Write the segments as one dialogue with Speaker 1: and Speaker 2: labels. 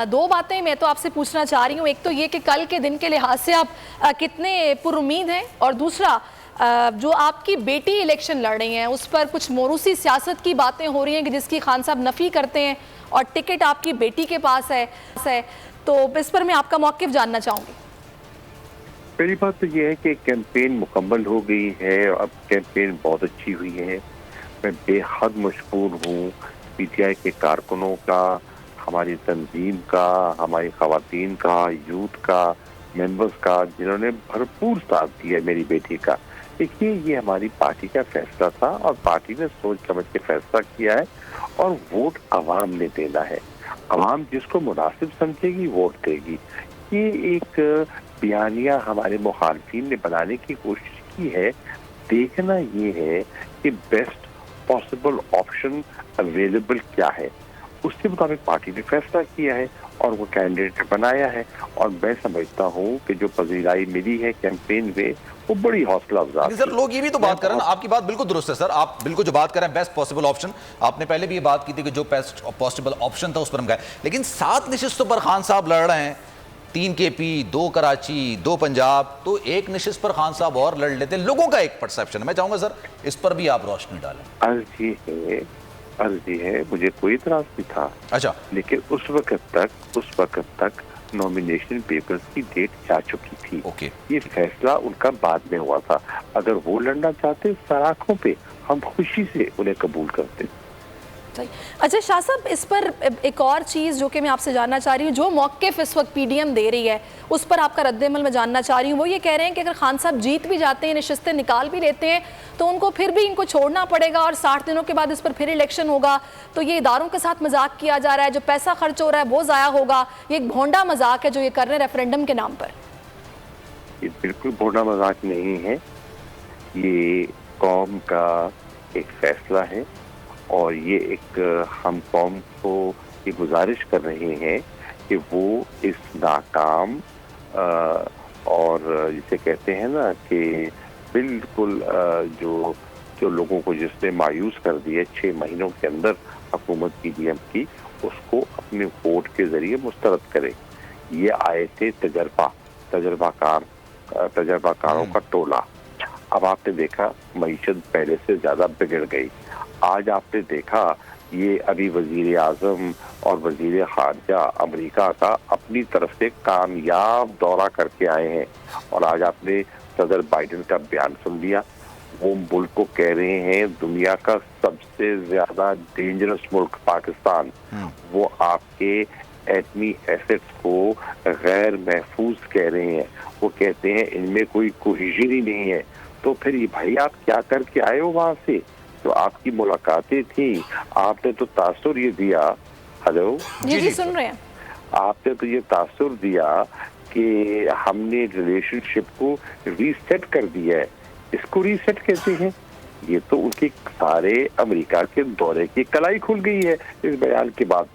Speaker 1: دو باتیں میں تو آپ سے پوچھنا چاہ رہی ہوں. ایک تو یہ کہ کل کے دن کے لحاظ سے آپ کتنے پر امید ہیں, اور دوسرا جو آپ کی بیٹی الیکشن لڑ رہی ہیں اس پر کچھ موروثی سیاست کی باتیں ہو رہی ہیں کہ جس کی خان صاحب نفی کرتے ہیں اور ٹکٹ آپ کی بیٹی کے پاس ہے, تو اس پر میں آپ کا موقف جاننا چاہوں گی.
Speaker 2: پہلی بات تو یہ ہے کہ کیمپین مکمل ہو گئی ہے, اب کیمپین بہت اچھی ہوئی ہے. میں بے حد مشکور ہوں پی ٹی آئی کے کارکنوں کا, ہماری تنظیم کا, ہماری خواتین کا, یوتھ کا, ممبرز کا, جنہوں نے بھرپور ساتھ دیا میری بیٹی کا. دیکھیے یہ ہماری پارٹی کا فیصلہ تھا اور پارٹی نے سوچ سمجھ کے فیصلہ کیا ہے, اور ووٹ عوام نے دینا ہے. عوام جس کو مناسب سمجھے گی ووٹ دے گی. یہ ایک بیانیہ ہمارے مخالفین نے بنانے کی کوشش کی ہے. دیکھنا یہ ہے کہ بیسٹ پاسبل آپشن اویلیبل کیا ہے, اس کے مطابق پارٹی نے فیصلہ کیا ہے اور وہ کینڈیڈیٹ بنایا ہے. اور میں سمجھتا ہوں کہ جو پذیرائی ملی ہے کیمپین میں وہ بڑی حوصلہ افزا ہے.
Speaker 3: سر لوگ یہ بھی تو بات کریں نا, آپ کی بات بالکل درست ہے سر, آپ بالکل جو بات کریں بیسٹ پاسبل آپشن, آپ نے پہلے بھی یہ بات کی تھی کہ جو بیسٹ پاسبل آپشن تھا اس پر ہم گئے, لیکن 7 نشستوں پر خان صاحب لڑ رہے ہیں, 3 کے پی, 2 کراچی, 2 پنجاب, تو ایک نشست پر خان صاحب اور لڑ لیتے. لوگوں کا ایک پرسیپشن ہے, میں چاہوں گا سر اس پر بھی آپ روشنی ڈالیں.
Speaker 2: عرض یہ ہے مجھے کوئی اعتراض نہیں تھا,
Speaker 3: اچھا,
Speaker 2: لیکن اس وقت تک نومینیشن پیپرز کی ڈیٹ جا چکی تھی.
Speaker 3: اوکے,
Speaker 2: یہ فیصلہ ان کا بعد میں ہوا تھا. اگر وہ لڑنا چاہتے سراخوں پہ, ہم خوشی سے انہیں قبول کرتے.
Speaker 1: اچھا شاہ صاحب, اس پر ایک اور چیز جو کہ میں آپ سے جاننا چاہ رہی ہوں, جو موقف اس وقت پی ڈی ایم دے رہی ہے اس پر آپ کا رد عمل میں جاننا چاہ رہی ہوں. وہ یہ کہہ رہے ہیں کہ اگر خان صاحب جیت بھی جاتے ہیں, نشستیں نکال بھی لیتے ہیں, تو ان کو پھر بھی ان کو چھوڑنا پڑے گا اور 60 دنوں کے بعد اس پر پھر الیکشن ہوگا. تو یہ اداروں کے ساتھ مذاق کیا جا رہا ہے, جو پیسہ خرچ ہو رہا ہے وہ ضائع ہوگا. یہ ایک بھونڈا مذاق ہے جو یہ کر رہے ہیں ریفرینڈم کے نام پر.
Speaker 2: یہ بالکل بھونڈا مذاق نہیں ہے, یہ قوم کا ایک فیصلہ ہے, اور یہ ایک ہم قوم کو یہ گزارش کر رہے ہیں کہ وہ اس ناکام اور جسے کہتے ہیں نا کہ بالکل جو لوگوں کو جس نے مایوس کر دیا 6 مہینوں کے اندر حکومت پی ڈی ایم کی, اس کو اپنے ووٹ کے ذریعے مسترد کرے. یہ آئے تھے تجربہ کاروں کا ٹولہ. اب آپ نے دیکھا معیشت پہلے سے زیادہ بگڑ گئی. آج آپ نے دیکھا یہ ابھی وزیر اعظم اور وزیر خارجہ امریکہ کا اپنی طرف سے کامیاب دورہ کر کے آئے ہیں, اور آج آپ نے صدر بائیڈن کا بیان سن لیا. وہ ملک کو کہہ رہے ہیں دنیا کا سب سے زیادہ ڈینجرس ملک پاکستان, وہ آپ کے ایٹمی ایسٹس کو غیر محفوظ کہہ رہے ہیں. وہ کہتے ہیں ان میں کوئی کوہیژن ہی نہیں ہے. تو پھر یہ بھائی آپ کیا کر کے آئے ہو وہاں سے؟ جو آپ کی ملاقاتیں تھیں, آپ نے تو تاثر یہ دیا, ہلو
Speaker 1: جی سن رہے ہیں,
Speaker 2: آپ نے تو یہ تاثر دیا کہ ہم نے ریلیشن شپ کو ریسیٹ کر دیا ہے. اس کو ریسیٹ کہتے ہیں. یہ تو ان کے سارے امریکہ کے دورے کی کلائی کھل گئی ہے اس بیان کے بعد.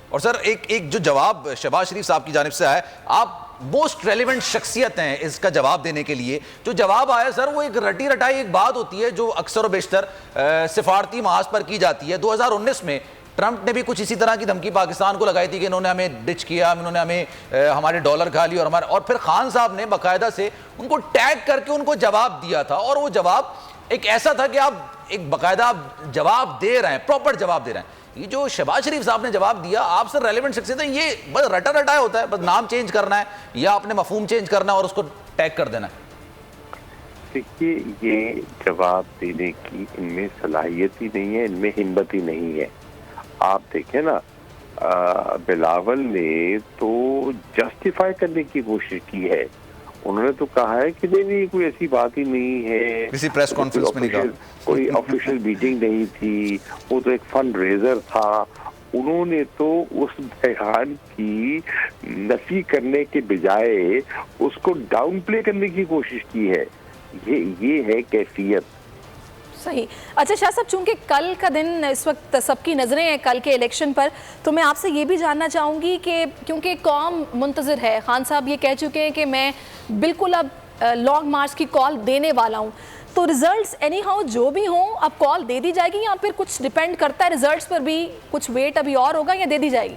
Speaker 3: اور سر ایک جو جواب شہباز شریف صاحب کی جانب سے آیا, آپ موسٹ ریلیونٹ شخصیت ہیں اس کا جواب دینے کے لیے. جو جواب آیا سر وہ ایک رٹی رٹائی ایک بات ہوتی ہے جو اکثر و بیشتر سفارتی محاذ پر کی جاتی ہے. 2019 میں ٹرمپ نے بھی کچھ اسی طرح کی دھمکی پاکستان کو لگائی تھی کہ انہوں نے ہمیں ڈچ کیا, انہوں نے ہمیں ہمارے ڈالر کھا لی, اور پھر خان صاحب نے باقاعدہ سے ان کو ٹیگ کر کے ان کو جواب دیا تھا. اور وہ جواب ایک ایسا تھا کہ آپ ایک باقاعدہ جواب دے رہے ہیں, پراپر جواب دے رہے ہیں. یہ جو شہباز شریف صاحب نے جواب دیا, آپ سے ریلیونٹ شخصیت ہے, یہ بس رٹا رٹایا ہوتا ہے, بس نام چینج کرنا ہے یا اپنے مفہوم چینج کرنا ہے اور اس کو ٹیگ کر دینا ہے.
Speaker 2: دیکھیے یہ جواب دینے کی ان میں صلاحیت ہی نہیں ہے, ان میں ہمت ہی نہیں ہے. آپ دیکھیں نا, بلاول نے تو جسٹیفائی کرنے کی کوشش کی ہے. انہوں نے تو کہا ہے کہ نہیں کوئی ایسی بات ہی نہیں ہے,
Speaker 3: کسی پریس کانفرنس میں نہیں کہا,
Speaker 2: کوئی آفیشیل میٹنگ نہیں تھی, وہ تو ایک فنڈ ریزر تھا. انہوں نے تو اس بیان کی نفی کرنے کے بجائے اس کو ڈاؤن پلے کرنے کی کوشش کی ہے. یہ ہے کیفیت.
Speaker 1: صحیح. اچھا شاہ صاحب, چونکہ کل کا دن اس وقت سب کی نظریں ہیں کل کے الیکشن پر, تو میں آپ سے یہ بھی جاننا چاہوں گی کہ کیونکہ قوم منتظر ہے, خان صاحب یہ کہہ چکے ہیں کہ میں بالکل اب لانگ مارچ کی کال دینے والا ہوں, تو ریزلٹس اینی ہاؤ جو بھی ہوں اب کال دے دی جائے گی, یا پھر کچھ ڈیپینڈ کرتا ہے ریزلٹس پر بھی, کچھ ویٹ ابھی اور ہوگا یا دے دی جائے گی؟